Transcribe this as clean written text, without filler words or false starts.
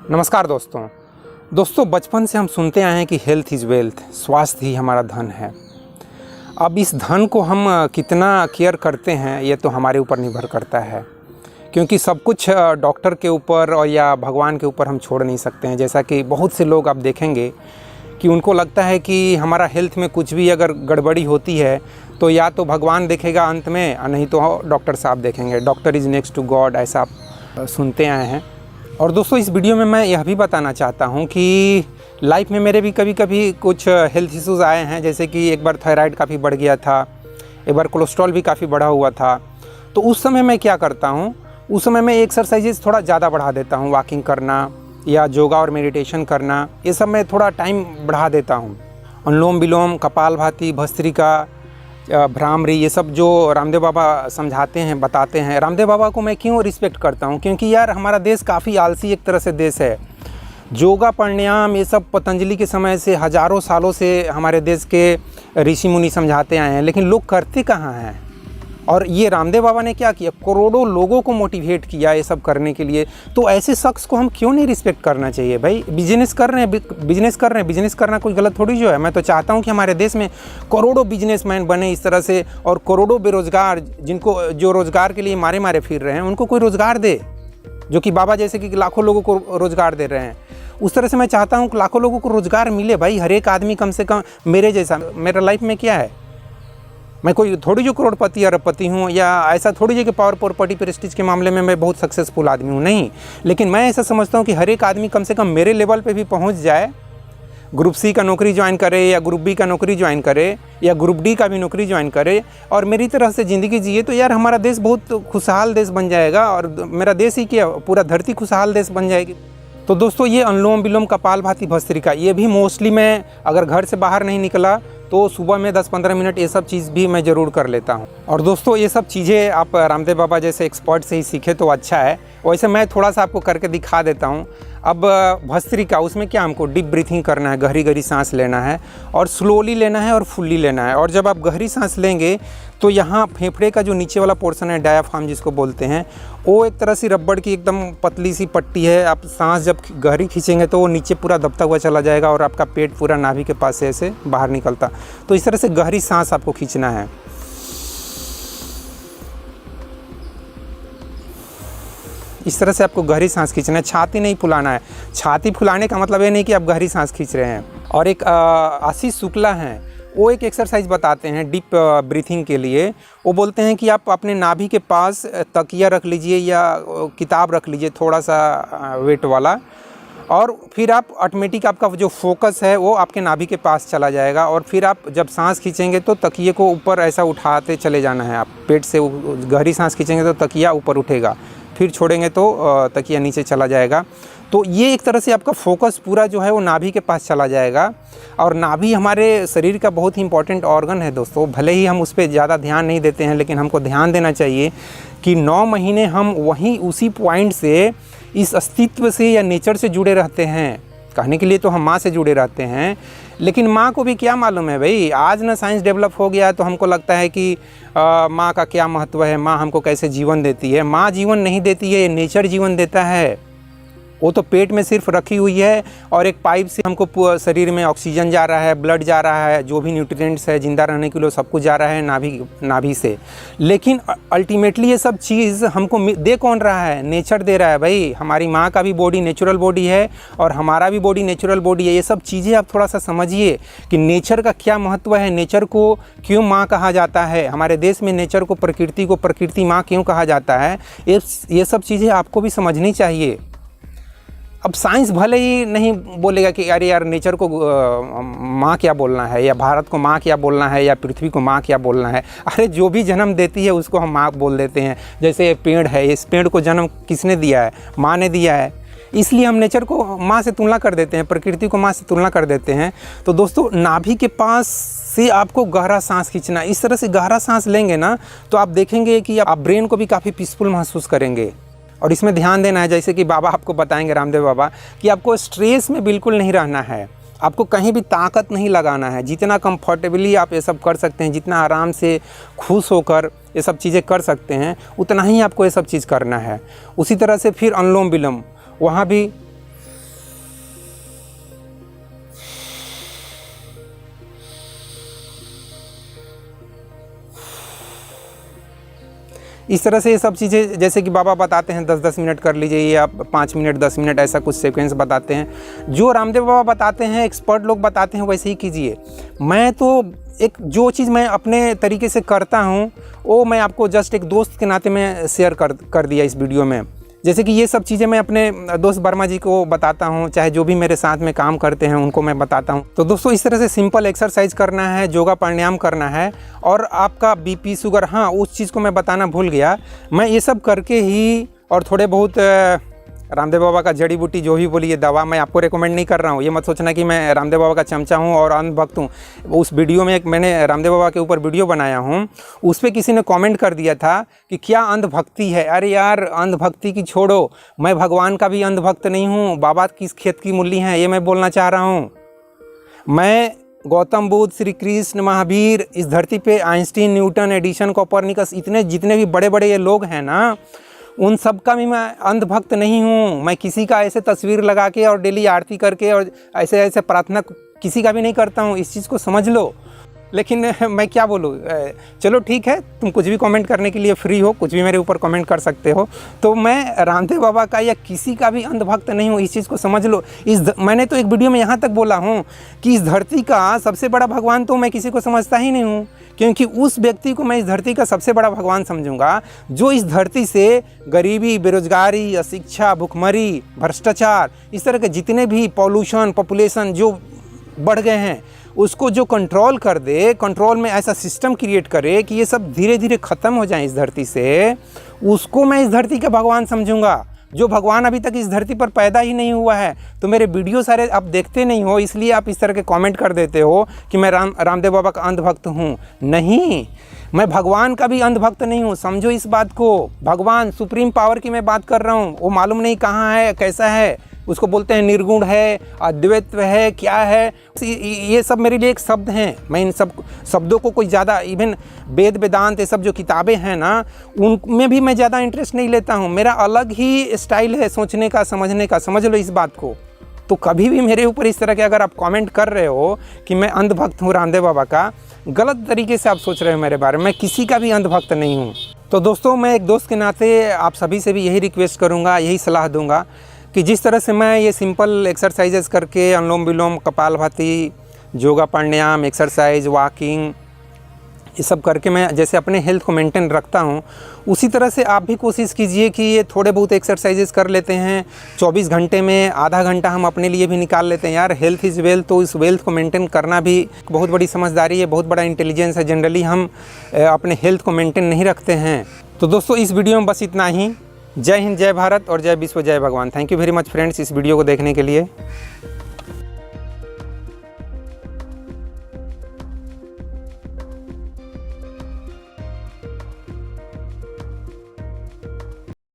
नमस्कार दोस्तों बचपन से हम सुनते आए हैं कि हेल्थ इज़ वेल्थ, स्वास्थ्य ही हमारा धन है। अब इस धन को हम कितना केयर करते हैं ये तो हमारे ऊपर निर्भर करता है, क्योंकि सब कुछ डॉक्टर के ऊपर और या भगवान के ऊपर हम छोड़ नहीं सकते हैं। जैसा कि बहुत से लोग आप देखेंगे कि उनको लगता है कि हमारा हेल्थ में कुछ भी अगर गड़बड़ी होती है तो या तो भगवान देखेगा अंत में, और नहीं तो डॉक्टर साहब देखेंगे। Doctor is next to God, ऐसा आप सुनते आए हैं। और दोस्तों इस वीडियो में मैं यह भी बताना चाहता हूं कि लाइफ में मेरे भी कभी कभी कुछ हेल्थ इश्यूज़ आए हैं। जैसे कि एक बार थायराइड काफ़ी बढ़ गया था, एक बार कोलेस्ट्रॉल भी काफ़ी बढ़ा हुआ था। तो उस समय मैं क्या करता हूं, उस समय मैं एक्सरसाइजेज थोड़ा ज़्यादा बढ़ा देता हूं। वॉकिंग करना या योगा और मेडिटेशन करना, ये सब मैं थोड़ा टाइम बढ़ा देता हूँ। अनुलोम विलोम, कपालभाति, भस्त्रिका, भ्रामरी, ये सब जो रामदेव बाबा समझाते हैं, बताते हैं। रामदेव बाबा को मैं क्यों रिस्पेक्ट करता हूँ, क्योंकि यार हमारा देश काफ़ी आलसी एक तरह से देश है। योगा प्राणायाम ये सब पतंजलि के समय से हज़ारों सालों से हमारे देश के ऋषि मुनि समझाते आए हैं, लेकिन लोग करते कहाँ हैं। और ये रामदेव बाबा ने क्या किया, करोड़ों लोगों को मोटिवेट किया ये सब करने के लिए। तो ऐसे शख्स को हम क्यों नहीं रिस्पेक्ट करना चाहिए भाई। बिजनेस कर रहे हैं, बिजनेस करना कोई गलत थोड़ी जो है। मैं तो चाहता हूँ कि हमारे देश में करोड़ों बिजनेसमैन बने इस तरह से, और करोड़ों बेरोजगार जिनको जो रोज़गार के लिए मारे फिर रहे हैं उनको कोई रोज़गार दे, जो कि बाबा जैसे कि लाखों लोगों को रोज़गार दे रहे हैं। उस तरह से मैं चाहता हूँ कि लाखों लोगों को रोज़गार मिले भाई। हर एक आदमी कम से कम मेरे जैसा, मेरा लाइफ में क्या है, मैं कोई थोड़ी जो करोड़पति अरबपति हूँ, या ऐसा थोड़ी जो कि पावर प्रॉपर्टी प्रेस्टीज के मामले में मैं बहुत सक्सेसफुल आदमी हूँ, नहीं। लेकिन मैं ऐसा समझता हूँ कि हर एक आदमी कम से कम मेरे लेवल पे भी पहुँच जाए। ग्रुप सी का नौकरी ज्वाइन करे, या ग्रुप बी का नौकरी ज्वाइन करे, या ग्रुप डी का भी नौकरी ज्वाइन करे, और मेरी तरह से ज़िंदगी जिए, तो यार हमारा देश बहुत खुशहाल देश बन जाएगा। और मेरा देश ही क्या, पूरा धरती खुशहाल देश बन जाएगी। तो दोस्तों ये अनुलोम विलोम, कपालभाति, भस्त्रिका, ये भी मोस्टली मैं अगर घर से बाहर नहीं निकला तो सुबह में 10-15 मिनट ये सब चीज़ भी मैं ज़रूर कर लेता हूँ। और दोस्तों ये सब चीज़ें आप रामदेव बाबा जैसे एक्सपर्ट से ही सीखे तो अच्छा है। वैसे मैं थोड़ा सा आपको करके दिखा देता हूँ। अब भस्त्रिका, उसमें क्या हमको डीप ब्रीथिंग करना है, गहरी सांस लेना है, और स्लोली लेना है और फुल्ली लेना है। और जब आप गहरी सांस लेंगे तो यहाँ फेफड़े का जो नीचे वाला पोर्शन है, डायाफ्राम जिसको बोलते हैं, वो एक तरह से रबड़ की एकदम पतली सी पट्टी है। आप सांस जब गहरी खींचेंगे तो वो नीचे पूरा दबता हुआ चला जाएगा, और आपका पेट पूरा नाभि के पास से ऐसे बाहर निकलता। तो इस तरह से गहरी सांस आपको खींचना है। इस तरह से आपको गहरी सांस खींचना है, छाती नहीं फुलाना है। छाती फुलाने का मतलब ये नहीं कि आप गहरी सांस खींच रहे हैं। और एक आशीष शुक्ला हैं, वो एक एक्सरसाइज बताते हैं डीप ब्रीथिंग के लिए। वो बोलते हैं कि आप अपने नाभि के पास तकिया रख लीजिए या किताब रख लीजिए थोड़ा सा वेट वाला, और फिर आप ऑटोमेटिक आपका जो फोकस है वो आपके नाभि के पास चला जाएगा। और फिर आप जब सांस खींचेंगे तो तकिए को ऊपर ऐसा उठाते चले जाना है। आप पेट से गहरी सांस खींचेंगे तो तकिया ऊपर उठेगा, फिर छोड़ेंगे तो तकिया नीचे चला जाएगा। तो ये एक तरह से आपका फोकस पूरा जो है वो नाभि के पास चला जाएगा। और नाभि हमारे शरीर का बहुत ही इंपॉर्टेंट ऑर्गन है दोस्तों। भले ही हम उस पर ज़्यादा ध्यान नहीं देते हैं, लेकिन हमको ध्यान देना चाहिए कि 9 महीने हम वहीं उसी पॉइंट से, इस अस्तित्व से या नेचर से जुड़े रहते हैं। कहने के लिए तो हम माँ से जुड़े रहते हैं, लेकिन माँ को भी क्या मालूम है भाई। आज ना साइंस डेवलप हो गया तो हमको लगता है कि माँ का क्या महत्व है, माँ हमको कैसे जीवन देती है। माँ जीवन नहीं देती है, ये नेचर जीवन देता है। वो तो पेट में सिर्फ रखी हुई है, और एक पाइप से हमको शरीर में ऑक्सीजन जा रहा है, ब्लड जा रहा है, जो भी न्यूट्रिएंट्स है जिंदा रहने के लिए सब कुछ जा रहा है नाभि से। लेकिन अल्टीमेटली ये सब चीज़ हमको दे कौन रहा है, नेचर दे रहा है भाई। हमारी माँ का भी बॉडी नेचुरल बॉडी है, और हमारा भी बॉडी नेचुरल बॉडी है। ये सब चीज़ें आप थोड़ा सा समझिए कि नेचर का क्या महत्व है, नेचर को क्यों माँ कहा जाता है। हमारे देश में नेचर को, प्रकृति माँ क्यों कहा जाता है, ये सब चीज़ें आपको भी समझनी चाहिए। अब साइंस भले ही नहीं बोलेगा कि अरे यार नेचर को माँ क्या बोलना है, या भारत को माँ क्या बोलना है, या पृथ्वी को माँ क्या बोलना है। अरे जो भी जन्म देती है उसको हम माँ बोल देते हैं। जैसे ये पेड़ है, इस पेड़ को जन्म किसने दिया है, माँ ने दिया है। इसलिए हम नेचर को माँ से तुलना कर देते हैं, प्रकृति को माँ से तुलना कर देते हैं। तो दोस्तों नाभि के पास से आपको गहरा सांस खींचना। इस तरह से गहरा सांस लेंगे ना तो आप देखेंगे कि आप ब्रेन को भी काफ़ी पीसफुल महसूस करेंगे। और इसमें ध्यान देना है, जैसे कि बाबा आपको बताएंगे, रामदेव बाबा, कि आपको स्ट्रेस में बिल्कुल नहीं रहना है। आपको कहीं भी ताकत नहीं लगाना है। जितना कंफर्टेबली आप ये सब कर सकते हैं, जितना आराम से खुश होकर ये सब चीज़ें कर सकते हैं, उतना ही आपको ये सब चीज़ करना है। उसी तरह से फिर अनुलोम विलोम, वहाँ भी इस तरह से ये सब चीज़ें जैसे कि बाबा बताते हैं 10-10 मिनट कर लीजिए या 5 मिनट 10 मिनट ऐसा कुछ सीक्वेंस बताते हैं। जो रामदेव बाबा बताते हैं, एक्सपर्ट लोग बताते हैं, वैसे ही कीजिए। मैं तो जो चीज़ मैं अपने तरीके से करता हूँ वो मैं आपको जस्ट एक दोस्त के नाते में शेयर कर दिया इस वीडियो में। जैसे कि ये सब चीज़ें मैं अपने दोस्त वर्मा जी को बताता हूँ, चाहे जो भी मेरे साथ में काम करते हैं उनको मैं बताता हूँ। तो दोस्तों इस तरह से सिंपल एक्सरसाइज करना है, योगा प्राणायाम करना है। और आपका बीपी शुगर, हाँ उस चीज़ को मैं बताना भूल गया, मैं ये सब करके ही और थोड़े बहुत रामदेव बाबा का जड़ी बूटी जो भी बोलिए दवा, मैं आपको रेकमेंड नहीं कर रहा हूँ। ये मत सोचना कि मैं रामदेव बाबा का चमचा हूँ और अंधभक्त हूँ। उस वीडियो में मैंने रामदेव बाबा के ऊपर वीडियो बनाया हूँ, उस पर किसी ने कमेंट कर दिया था कि क्या अंधभक्ति है। अरे यार, अंधभक्ति की छोड़ो, मैं भगवान का भी अंधभक्त नहीं हूँ। बाबा किस खेत की मूली हैं, ये मैं बोलना चाह रहा हूँ। मैं गौतम बुद्ध, श्री कृष्ण, महावीर, इस धरती पे आइंस्टीन, न्यूटन, एडिसन, कोपरनिकस, इतने जितने भी बड़े बड़े ये लोग हैं ना, उन सब का भी मैं अंधभक्त नहीं हूँ। मैं किसी का ऐसे तस्वीर लगा के और डेली आरती करके और ऐसे ऐसे प्रार्थना किसी का भी नहीं करता हूँ, इस चीज़ को समझ लो। लेकिन मैं क्या बोलूँ, चलो ठीक है, तुम कुछ भी कमेंट करने के लिए फ्री हो, कुछ भी मेरे ऊपर कमेंट कर सकते हो। तो मैं रामदेव बाबा का या किसी का भी अंधभक्त नहीं हूँ, इस चीज़ को समझ लो। मैंने तो एक वीडियो में यहाँ तक बोला हूँ कि इस धरती का सबसे बड़ा भगवान तो मैं किसी को समझता ही नहीं हूँ, क्योंकि उस व्यक्ति को मैं इस धरती का सबसे बड़ा भगवान समझूंगा जो इस धरती से गरीबी, बेरोजगारी, अशिक्षा, भुखमरी, भ्रष्टाचार, इस तरह के जितने भी पॉल्यूशन, पॉपुलेशन जो बढ़ गए हैं, उसको जो कंट्रोल कर दे, कंट्रोल में ऐसा सिस्टम क्रिएट करे कि ये सब धीरे धीरे ख़त्म हो जाए इस धरती से, उसको मैं इस धरती का भगवान समझूंगा। जो भगवान अभी तक इस धरती पर पैदा ही नहीं हुआ है। तो मेरे वीडियो सारे आप देखते नहीं हो, इसलिए आप इस तरह के कमेंट कर देते हो कि मैं रामदेव बाबा का अंधभक्त हूँ। नहीं, मैं भगवान का भी अंधभक्त नहीं हूँ, समझो इस बात को। भगवान सुप्रीम पावर की मैं बात कर रहा हूँ, वो मालूम नहीं कहाँ है, कैसा है, उसको बोलते हैं निर्गुण है, अद्वैत है, क्या है, ये सब मेरे लिए एक शब्द हैं। मैं इन सब शब्दों को कोई ज़्यादा, इवन वेद वेदांत, ये सब जो किताबें हैं ना, उनमें भी मैं ज़्यादा इंटरेस्ट नहीं लेता हूँ। मेरा अलग ही स्टाइल है सोचने का, समझने का, समझ लो इस बात को। तो कभी भी मेरे ऊपर इस तरह के अगर आप कमेंट कर रहे हो कि मैं अंधभक्त हूँ रामदेव बाबा का, गलत तरीके से आप सोच रहे हो मेरे बारे में। मैं किसी का भी अंधभक्त नहीं हूँ। तो दोस्तों, मैं एक दोस्त के नाते आप सभी से भी यही रिक्वेस्ट करूँगा, यही सलाह दूँगा कि जिस तरह से मैं ये सिंपल एक्सरसाइजेस करके अनुलोम विलोम, कपालभाति, योगा प्राणायाम, एक्सरसाइज, वॉकिंग, ये सब करके मैं जैसे अपने हेल्थ को मेंटेन रखता हूँ, उसी तरह से आप भी कोशिश कीजिए कि ये थोड़े बहुत एक्सरसाइजेस कर लेते हैं। 24 घंटे में आधा घंटा हम अपने लिए भी निकाल लेते हैं। यार, हेल्थ इज़ वेल्थ, तो इस वेल्थ को मेंटेन करना भी बहुत बड़ी समझदारी है, बहुत बड़ा इंटेलिजेंस है। जनरली हम अपने हेल्थ को मेंटेन नहीं रखते हैं। तो दोस्तों, इस वीडियो में बस इतना ही। जय हिंद, जय भारत और जय विश्व, जय भगवान। Thank you very much friends इस वीडियो को देखने के लिए।